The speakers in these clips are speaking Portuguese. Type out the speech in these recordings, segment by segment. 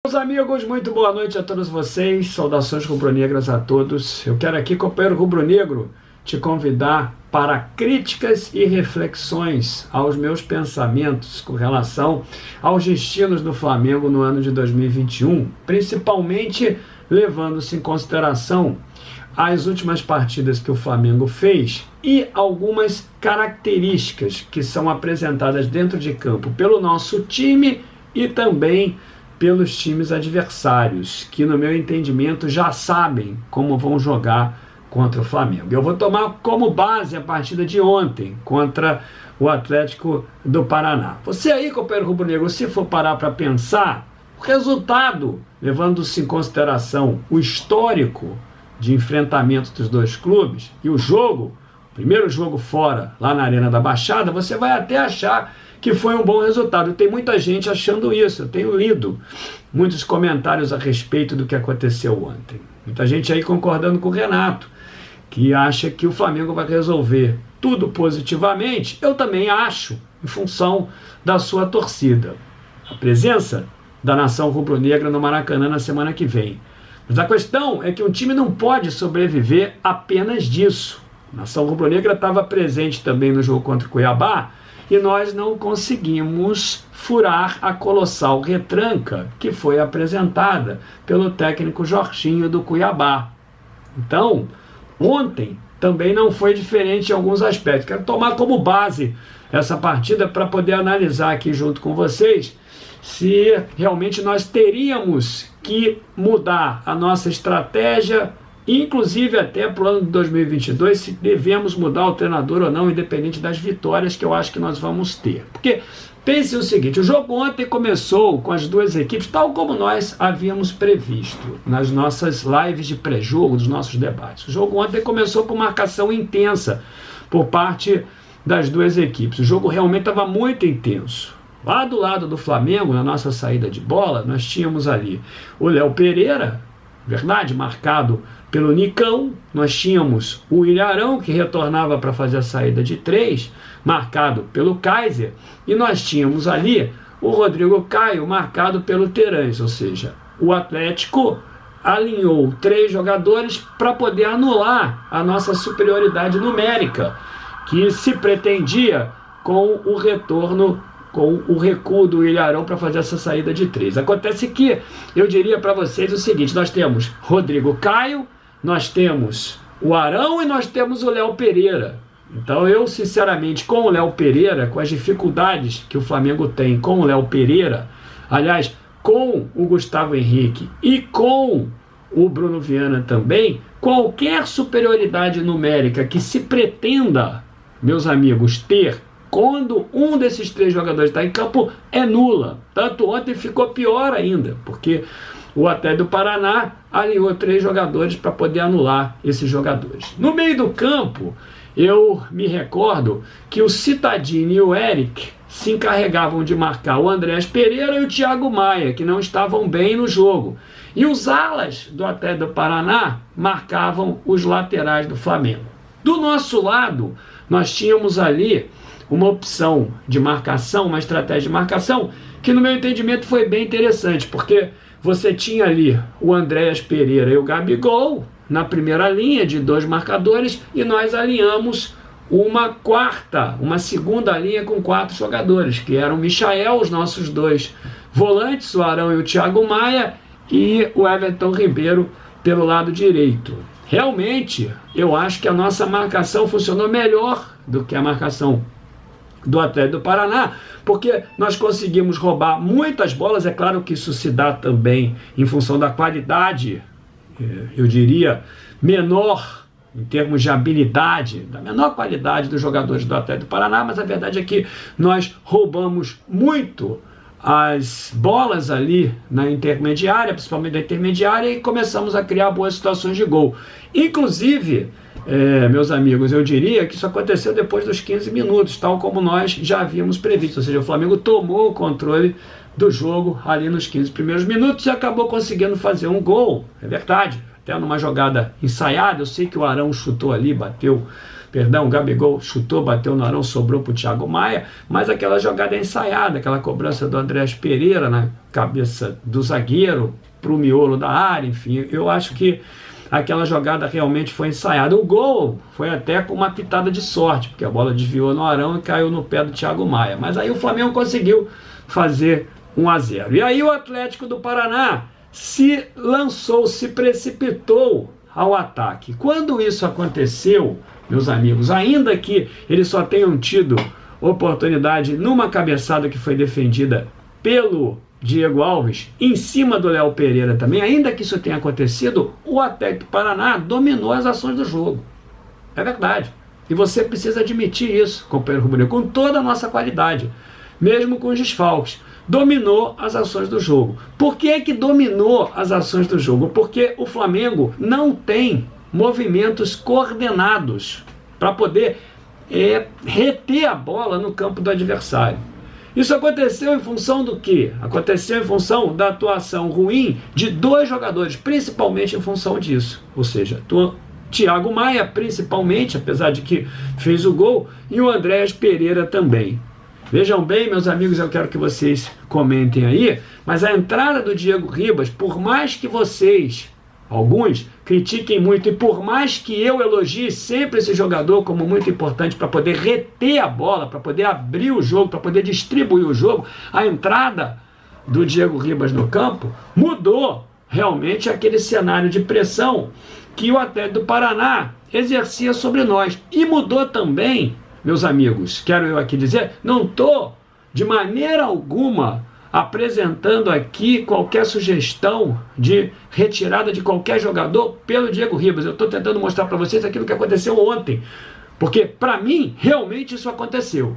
Meus amigos, muito boa noite a todos vocês, saudações rubro-negras a todos. Eu quero aqui, companheiro rubro-negro, te convidar para críticas e reflexões aos meus pensamentos com relação aos destinos do Flamengo no ano de 2021, principalmente levando-se em consideração as últimas partidas que o Flamengo fez e algumas características que são apresentadas dentro de campo pelo nosso time e também pelos times adversários, que no meu entendimento já sabem como vão jogar contra o Flamengo. Eu vou tomar como base a partida de ontem contra o Atlético do Paraná. Você aí, companheiro rubro-negro, se for parar para pensar, o resultado, levando-se em consideração o histórico de enfrentamento dos dois clubes e o jogo, o primeiro jogo fora, lá na Arena da Baixada, você vai até achar que foi um bom resultado. Tem muita gente achando isso. Eu tenho lido muitos comentários a respeito do que aconteceu ontem. Muita gente aí concordando com o Renato, que acha que o Flamengo vai resolver tudo positivamente. Eu também acho, em função da sua torcida. A presença da nação rubro-negra no Maracanã na semana que vem. Mas a questão é que um time não pode sobreviver apenas disso. A nação rubro-negra estava presente também no jogo contra o Cuiabá, e nós não conseguimos furar a colossal retranca que foi apresentada pelo técnico Jorginho do Cuiabá. Então, ontem também não foi diferente em alguns aspectos. Quero tomar como base essa partida para poder analisar aqui junto com vocês se realmente nós teríamos que mudar a nossa estratégia, inclusive até para o ano de 2022, se devemos mudar o treinador ou não, independente das vitórias que eu acho que nós vamos ter. Porque pense o seguinte, o jogo ontem começou com as duas equipes, tal como nós havíamos previsto nas nossas lives de pré-jogo, dos nossos debates. O jogo ontem começou com marcação intensa por parte das duas equipes. O jogo realmente estava muito intenso. Lá do lado do Flamengo, na nossa saída de bola, nós tínhamos ali o Léo Pereira, verdade, marcado pelo Nicão. Nós tínhamos o Ilharão, que retornava para fazer a saída de 3, marcado pelo Kaiser, e nós tínhamos ali o Rodrigo Caio, marcado pelo Terãs, ou seja, o Atlético alinhou 3 jogadores para poder anular a nossa superioridade numérica, que se pretendia com o retorno, com o recuo do Ilharão para fazer essa saída de 3. Acontece que eu diria para vocês o seguinte, nós temos Rodrigo Caio, nós temos o Arão e nós temos o Léo Pereira. Então eu, sinceramente, com o Léo Pereira, com as dificuldades que o Flamengo tem com o Léo Pereira, aliás, com o Gustavo Henrique e com o Bruno Viana também, qualquer superioridade numérica que se pretenda, meus amigos, ter quando um desses 3 jogadores está em campo é nula. Tanto ontem ficou pior ainda, porque o Atlético do Paraná alinhou 3 jogadores para poder anular esses jogadores. No meio do campo, eu me recordo que o Citadini e o Eric se encarregavam de marcar o Andréas Pereira e o Thiago Maia, que não estavam bem no jogo. E os alas do Atlético do Paraná marcavam os laterais do Flamengo. Do nosso lado, nós tínhamos ali uma opção de marcação, uma estratégia de marcação, que no meu entendimento foi bem interessante, porque você tinha ali o Andréas Pereira e o Gabigol na primeira linha de 2 marcadores, e nós alinhamos uma segunda linha com 4 jogadores, que eram o Michael, os nossos 2 volantes, o Arão e o Thiago Maia, e o Everton Ribeiro pelo lado direito. Realmente, eu acho que a nossa marcação funcionou melhor do que a marcação do Atlético do Paraná, porque nós conseguimos roubar muitas bolas. É claro que isso se dá também em função da qualidade, eu diria, menor em termos de habilidade, da menor qualidade dos jogadores do Atlético do Paraná, mas a verdade é que nós roubamos muito as bolas ali na intermediária, principalmente na intermediária, e começamos a criar boas situações de gol. Inclusive, meus amigos, eu diria que isso aconteceu depois dos 15 minutos, tal como nós já havíamos previsto, ou seja, o Flamengo tomou o controle do jogo ali nos 15 primeiros minutos e acabou conseguindo fazer um gol, é verdade, até numa jogada ensaiada. Eu sei que o Arão chutou ali, bateu Perdão, o Gabigol chutou, bateu no Arão, sobrou para o Thiago Maia, mas aquela jogada ensaiada, aquela cobrança do Andréas Pereira na cabeça do zagueiro para o miolo da área, enfim, eu acho que aquela jogada realmente foi ensaiada. O gol foi até com uma pitada de sorte, porque a bola desviou no Arão e caiu no pé do Thiago Maia, mas aí o Flamengo conseguiu fazer 1-0. E aí o Atlético do Paraná se lançou, se precipitou ao ataque. Quando isso aconteceu, meus amigos, ainda que eles só tenham tido oportunidade numa cabeçada que foi defendida pelo Diego Alves, em cima do Léo Pereira também, ainda que isso tenha acontecido, o Atlético do Paraná dominou as ações do jogo. É verdade. E você precisa admitir isso, companheiro rubro-negro, com toda a nossa qualidade, mesmo com os desfalques. Dominou as ações do jogo. Por que que dominou as ações do jogo? Porque o Flamengo não tem movimentos coordenados para poder reter a bola no campo do adversário. Isso aconteceu em função do quê? Aconteceu em função da atuação ruim de dois jogadores, principalmente em função disso. Ou seja, Thiago Maia, principalmente, apesar de que fez o gol, e o Andréas Pereira também. Vejam bem, meus amigos, eu quero que vocês comentem aí, mas a entrada do Diego Ribas, por mais que vocês, alguns, critiquem muito, e por mais que eu elogie sempre esse jogador como muito importante para poder reter a bola, para poder abrir o jogo, para poder distribuir o jogo, a entrada do Diego Ribas no campo mudou realmente aquele cenário de pressão que o Atlético do Paraná exercia sobre nós. E mudou também, meus amigos, quero eu aqui dizer, não estou de maneira alguma apresentando aqui qualquer sugestão de retirada de qualquer jogador pelo Diego Ribas. Eu estou tentando mostrar para vocês aquilo que aconteceu ontem, porque para mim realmente isso aconteceu.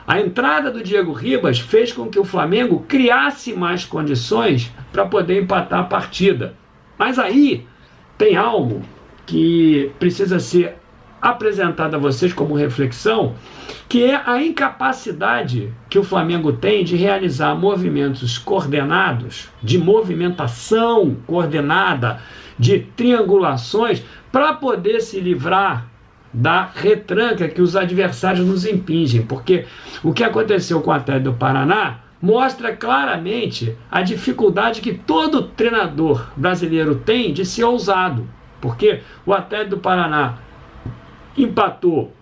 A entrada do Diego Ribas fez com que o Flamengo criasse mais condições para poder empatar a partida. Mas aí tem algo que precisa ser apresentado a vocês como reflexão, que é a incapacidade que o Flamengo tem de realizar movimentos coordenados, de movimentação coordenada, de triangulações, para poder se livrar da retranca que os adversários nos impingem. Porque o que aconteceu com o Atlético do Paraná mostra claramente a dificuldade que todo treinador brasileiro tem de ser ousado. Porque o Atlético do Paraná empatou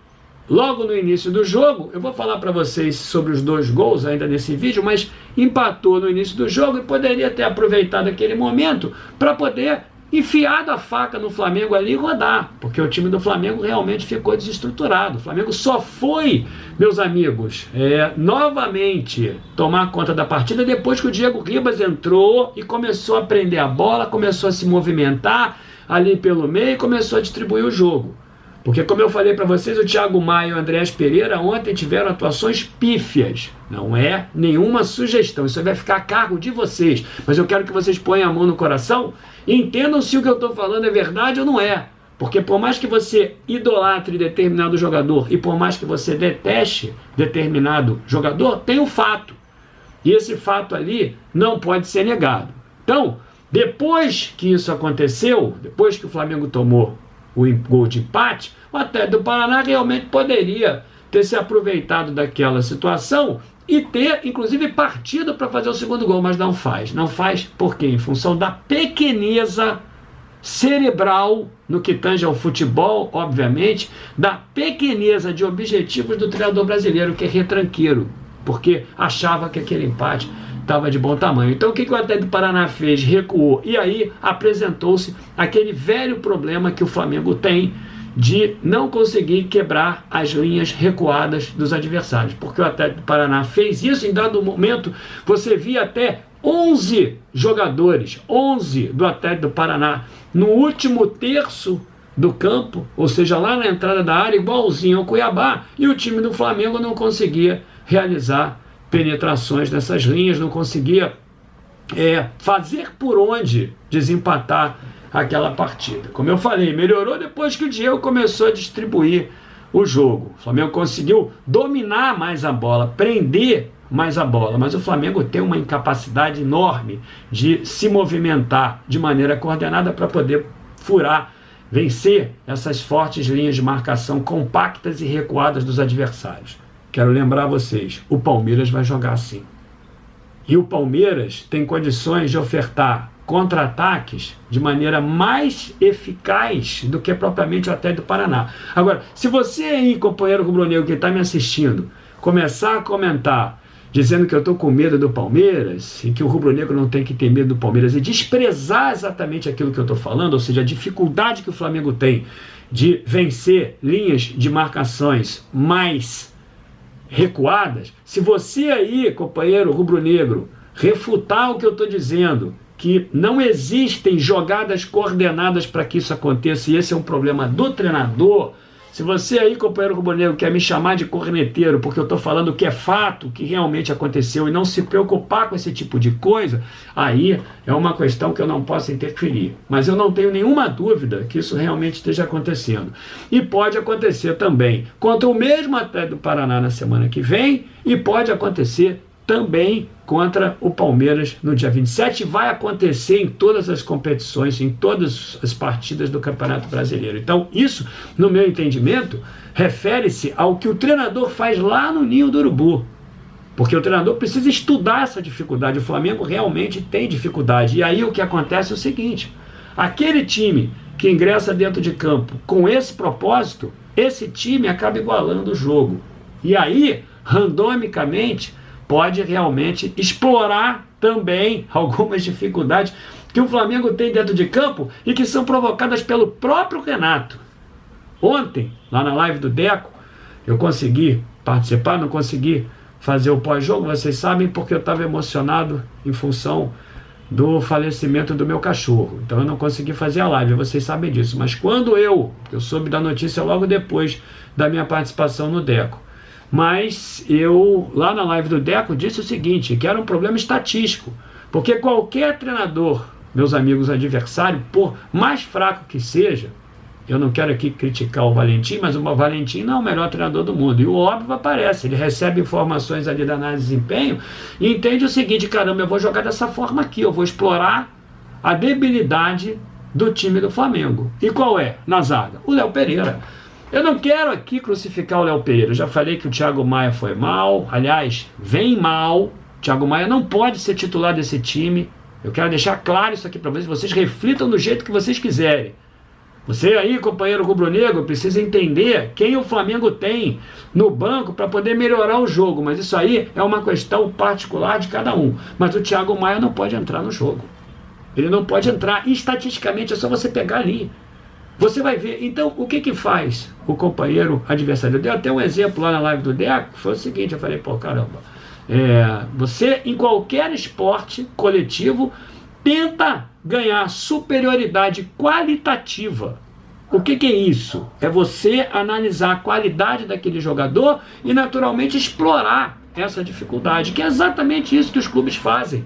logo no início do jogo. Eu vou falar para vocês sobre os dois gols ainda nesse vídeo, mas empatou no início do jogo e poderia ter aproveitado aquele momento para poder enfiar a faca no Flamengo ali e rodar, porque o time do Flamengo realmente ficou desestruturado. O Flamengo só foi, meus amigos, novamente tomar conta da partida depois que o Diego Ribas entrou e começou a prender a bola, começou a se movimentar ali pelo meio e começou a distribuir o jogo. Porque, como eu falei para vocês, o Thiago Maia e o Andréas Pereira ontem tiveram atuações pífias. Não é nenhuma sugestão, isso vai ficar a cargo de vocês. Mas eu quero que vocês ponham a mão no coração e entendam se o que eu estou falando é verdade ou não é. Porque por mais que você idolatre determinado jogador e por mais que você deteste determinado jogador, tem um fato. E esse fato ali não pode ser negado. Então, depois que isso aconteceu, depois que o Flamengo tomou o gol de empate, o Atlético do Paraná realmente poderia ter se aproveitado daquela situação e ter, inclusive, partido para fazer o segundo gol, mas não faz. Não faz por quê? Em função da pequeneza cerebral no que tange ao futebol, obviamente, da pequeneza de objetivos do treinador brasileiro, que é retranqueiro, porque achava que aquele empate estava de bom tamanho. Então o que o Atlético do Paraná fez? Recuou. E aí apresentou-se aquele velho problema que o Flamengo tem de não conseguir quebrar as linhas recuadas dos adversários. Porque o Atlético do Paraná fez isso, em dado momento você via até 11 jogadores, 11 do Atlético do Paraná, no último terço do campo, ou seja, lá na entrada da área, igualzinho ao Cuiabá, e o time do Flamengo não conseguia realizar penetrações nessas linhas, não conseguia fazer por onde desempatar aquela partida. Como eu falei, melhorou depois que o Diego começou a distribuir o jogo. O Flamengo conseguiu dominar mais a bola, prender mais a bola, mas o Flamengo tem uma incapacidade enorme de se movimentar de maneira coordenada para poder furar vencer essas fortes linhas de marcação compactas e recuadas dos adversários. Quero lembrar vocês, o Palmeiras vai jogar assim. E o Palmeiras tem condições de ofertar contra-ataques de maneira mais eficaz do que propriamente o Atlético do Paraná. Agora, se você aí, companheiro rubro-negro que está me assistindo, começar a comentar dizendo que eu estou com medo do Palmeiras e que o rubro-negro não tem que ter medo do Palmeiras e desprezar exatamente aquilo que eu estou falando, ou seja, a dificuldade que o Flamengo tem de vencer linhas de marcações mais recuadas, se você aí, companheiro rubro-negro, refutar o que eu estou dizendo, que não existem jogadas coordenadas para que isso aconteça, e esse é um problema do treinador. Se você aí, companheiro rubro-negro, quer me chamar de corneteiro porque eu estou falando que é fato, que realmente aconteceu, e não se preocupar com esse tipo de coisa, aí é uma questão que eu não posso interferir. Mas eu não tenho nenhuma dúvida que isso realmente esteja acontecendo. E pode acontecer também contra o mesmo Atlético do Paraná na semana que vem, e pode acontecer também contra o Palmeiras no dia 27, vai acontecer em todas as competições, em todas as partidas do Campeonato Brasileiro. Então, isso, no meu entendimento, refere-se ao que o treinador faz lá no Ninho do Urubu. Porque o treinador precisa estudar essa dificuldade. O Flamengo realmente tem dificuldade. E aí o que acontece é o seguinte: aquele time que ingressa dentro de campo com esse propósito, esse time acaba igualando o jogo. E aí, randomicamente, pode realmente explorar também algumas dificuldades que o Flamengo tem dentro de campo e que são provocadas pelo próprio Renato. Ontem, lá na live do Deco, eu consegui participar, não consegui fazer o pós-jogo, vocês sabem, porque eu estava emocionado em função do falecimento do meu cachorro. Então eu não consegui fazer a live, vocês sabem disso. Mas quando eu soube da notícia logo depois da minha participação no Deco, mas eu, lá na live do Deco, disse o seguinte, que era um problema estatístico, porque qualquer treinador, meus amigos adversários, por mais fraco que seja, eu não quero aqui criticar o Valentim, mas o Valentim não é o melhor treinador do mundo, e o óbvio aparece, ele recebe informações ali da análise de desempenho, e entende o seguinte: caramba, eu vou jogar dessa forma aqui, eu vou explorar a debilidade do time do Flamengo. E qual é? Na zaga, o Léo Pereira. Eu não quero aqui crucificar o Léo Pereira. Eu já falei que o Thiago Maia foi mal. Aliás, vem mal. O Thiago Maia não pode ser titular desse time. Eu quero deixar claro isso aqui para vocês. Vocês reflitam do jeito que vocês quiserem. Você aí, companheiro rubro-negro, precisa entender quem o Flamengo tem no banco para poder melhorar o jogo. Mas isso aí é uma questão particular de cada um. Mas o Thiago Maia não pode entrar no jogo. Ele não pode entrar. E, estatisticamente, é só você pegar ali. Você vai ver. Então, o que faz o companheiro adversário? Eu dei até um exemplo lá na live do Deco, foi o seguinte: eu falei, pô, caramba, você em qualquer esporte coletivo tenta ganhar superioridade qualitativa. O que é isso? É você analisar a qualidade daquele jogador e naturalmente explorar essa dificuldade, que é exatamente isso que os clubes fazem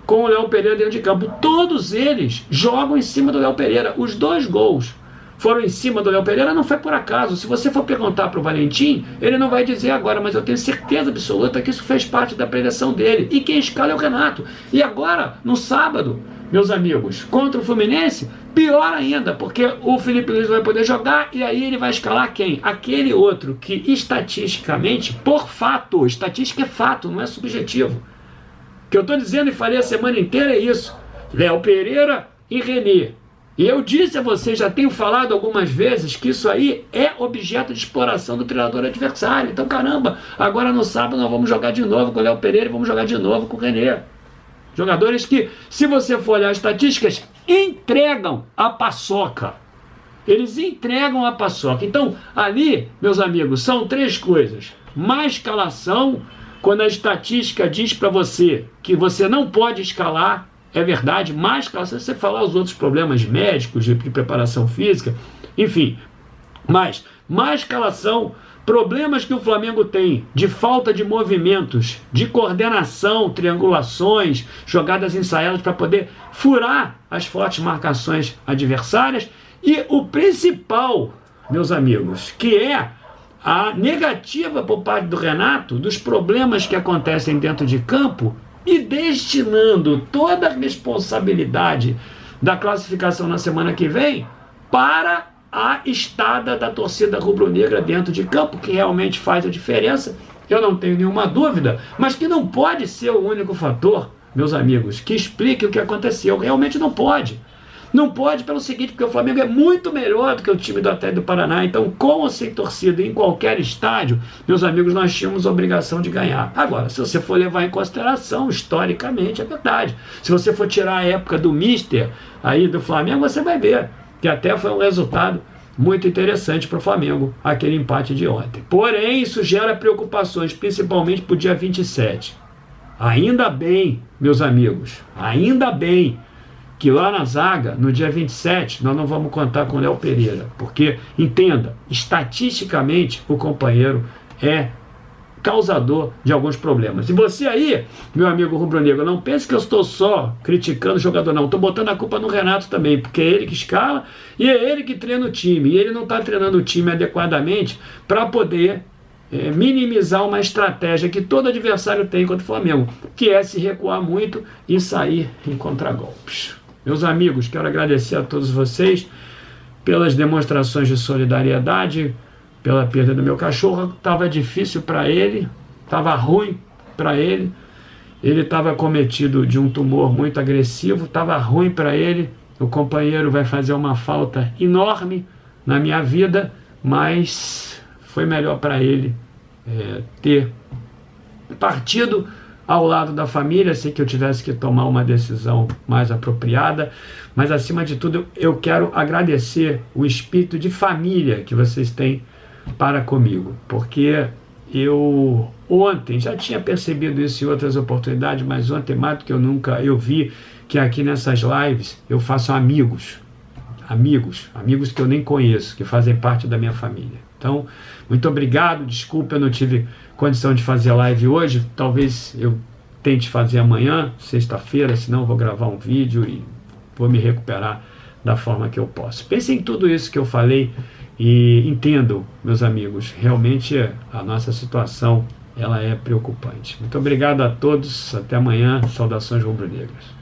com o Léo Pereira dentro de campo. Todos eles jogam em cima do Léo Pereira. Os 2 gols foram em cima do Léo Pereira, não foi por acaso. Se você for perguntar para o Valentim, ele não vai dizer agora, mas eu tenho certeza absoluta que isso fez parte da preleção dele. E quem escala é o Renato. E agora, no sábado, meus amigos, contra o Fluminense, pior ainda, porque o Felipe Luiz vai poder jogar e aí ele vai escalar quem? Aquele outro que estatisticamente, por fato, estatística é fato, não é subjetivo. O que eu estou dizendo e falei a semana inteira é isso: Léo Pereira e René. E eu disse a vocês, já tenho falado algumas vezes, que isso aí é objeto de exploração do treinador adversário. Então, caramba, agora no sábado nós vamos jogar de novo com o Léo Pereira e vamos jogar de novo com o René. Jogadores que, se você for olhar as estatísticas, entregam a paçoca. Eles entregam a paçoca. Então, ali, meus amigos, são 3 coisas. Má escalação, quando a estatística diz para você que você não pode escalar, é verdade, mas se você falar os outros problemas médicos, de preparação física, enfim, mas má escalação, problemas que o Flamengo tem de falta de movimentos, de coordenação, triangulações, jogadas ensaiadas para poder furar as fortes marcações adversárias, e o principal, meus amigos, que é a negativa por parte do Renato dos problemas que acontecem dentro de campo, e destinando toda a responsabilidade da classificação na semana que vem para a estada da torcida rubro-negra dentro de campo, que realmente faz a diferença, eu não tenho nenhuma dúvida, mas que não pode ser o único fator, meus amigos, que explique o que aconteceu. Realmente não pode. Não pode pelo seguinte, porque o Flamengo é muito melhor do que o time do Atlético do Paraná. Então, com ou sem torcida em qualquer estádio, meus amigos, nós tínhamos obrigação de ganhar. Agora, se você for levar em consideração, historicamente, é verdade. Se você for tirar a época do Mister aí do Flamengo, você vai ver que até foi um resultado muito interessante para o Flamengo, aquele empate de ontem. Porém, isso gera preocupações, principalmente para o dia 27. Ainda bem, meus amigos, ainda bem que lá na zaga, no dia 27, nós não vamos contar com o Léo Pereira, porque, entenda, estatisticamente o companheiro é causador de alguns problemas. E você aí, meu amigo rubro-negro, não pense que eu estou só criticando o jogador, não. Estou botando a culpa no Renato também, porque é ele que escala e é ele que treina o time. E ele não está treinando o time adequadamente para poder minimizar uma estratégia que todo adversário tem contra o Flamengo, que é se recuar muito e sair em contragolpes. Meus amigos, quero agradecer a todos vocês pelas demonstrações de solidariedade, pela perda do meu cachorro. Estava difícil para ele, estava ruim para ele, ele estava cometido de um tumor muito agressivo, estava ruim para ele. O companheiro vai fazer uma falta enorme na minha vida, mas foi melhor para ele ter partido ao lado da família, sem que eu tivesse que tomar uma decisão mais apropriada. Mas, acima de tudo, eu quero agradecer o espírito de família que vocês têm para comigo, porque eu ontem já tinha percebido isso em outras oportunidades, mas ontem, mais do que eu nunca, eu vi que aqui nessas lives eu faço amigos que eu nem conheço, que fazem parte da minha família. Então, muito obrigado, desculpa, eu não tive condição de fazer live hoje, talvez eu tente fazer amanhã, sexta-feira, senão eu vou gravar um vídeo e vou me recuperar da forma que eu posso. Pensem em tudo isso que eu falei e entendam, meus amigos, realmente a nossa situação ela é preocupante. Muito obrigado a todos, até amanhã, saudações rubro-negras.